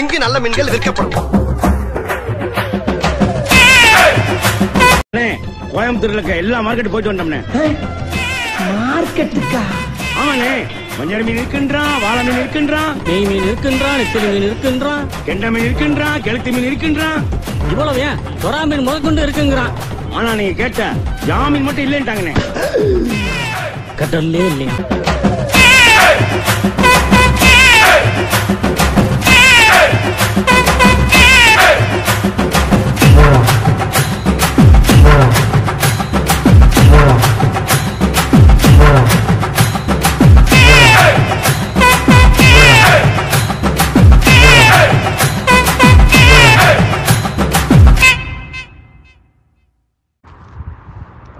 இங்கு நல்ல மீன்கள் விற்கப்படும். கோயம்புத்தூர்ல இருக்க எல்லா மார்க்கெட் போயிட்டு வந்தோம்னே. மார்க்கெட்டுக்கா? ஆமாண்ணே. மஞ்சள் மீன் இருக்கின்றான், வாழை மீன் இருக்கின்றான், நெய் மீன் இருக்கின்றான், நெத்திலி மீன் இருக்கின்றான், கெண்டை மீன் இருக்கின்றான், கெளுத்தி மீன் இருக்கின்றான். இவ்வளவு ஏன் சொரா மீன் முதற்கொண்டு இருக்குங்கிறான். ஆனா நீங்க கேட்ட ஜாமீன் மட்டும் இல்லைன்ட்டாங்கண்ணே. கடல்லே இல்லையா?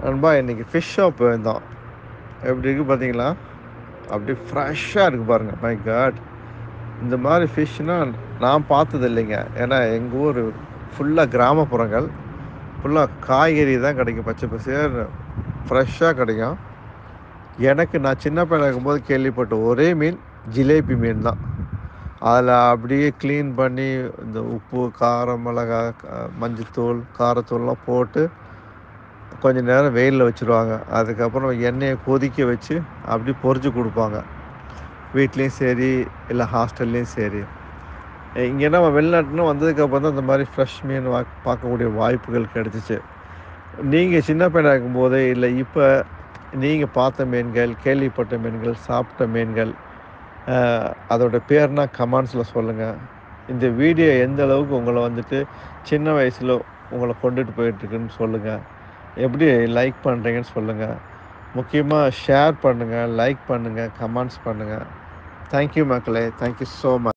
நண்பா இன்றைக்கி ஃபிஷ் ஷாப் போயிருந்தோம். எப்படி இருக்குது பார்த்தீங்களா? அப்படி ஃப்ரெஷ்ஷாக இருக்குது பாருங்கள். மை காட், இந்த மாதிரி ஃபிஷ்னால் நான் பார்த்தது இல்லைங்க. ஏன்னா எங்கள் ஊர் ஃபுல்லாக கிராமப்புறங்கள், ஃபுல்லாக காய்கறி தான் கிடைக்கும், பச்சை பசேர்னு ஃப்ரெஷ்ஷாக கிடைக்கும். நான் சின்ன பையன் இருக்கும்போது கேள்விப்பட்ட ஒரே மீன் ஜிலேபி மீன் தான். அதில் அப்படியே க்ளீன் பண்ணி இந்த உப்பு, காரம், மிளகாய், மஞ்சத்தூள், காரத்தூள்லாம் போட்டு கொஞ்சம் நேரம் வெயிலில் வச்சுருவாங்க. அதுக்கப்புறம் எண்ணெயை கொதிக்க வச்சு அப்படி பொரிச்சு கொடுப்பாங்க. வீட்லேயும் சரி இல்லை ஹாஸ்டல்லையும் சரி. இங்கே நம்ம வெளிநாட்டுன்னு வந்ததுக்கப்புறம் தான் இந்த மாதிரி ஃப்ரெஷ் மீன் பார்க்கக்கூடிய வாய்ப்புகள் கிடச்சிச்சு. நீங்கள் சின்ன பையனாக இருக்கும்போது இல்லை இப்போ நீங்கள் பார்த்த மீன்கள், கேள்விப்பட்ட மீன்கள், சாப்பிட்ட மீன்கள், அதோட பேர்னா கமெண்ட்ஸில் சொல்லுங்கள். இந்த வீடியோ எந்த அளவுக்கு உங்களை வந்துட்டு சின்ன வயசில் உங்களை கொண்டுட்டு போயிட்டுருக்குன்னு சொல்லுங்கள். எப்படி லைக் பண்ணுறீங்கன்னு சொல்லுங்கள். முக்கியமாக ஷேர் பண்ணுங்கள், லைக் பண்ணுங்கள், கமெண்ட்ஸ் பண்ணுங்கள். தேங்க்யூ மக்களே, தேங்க்யூ ஸோ மச்.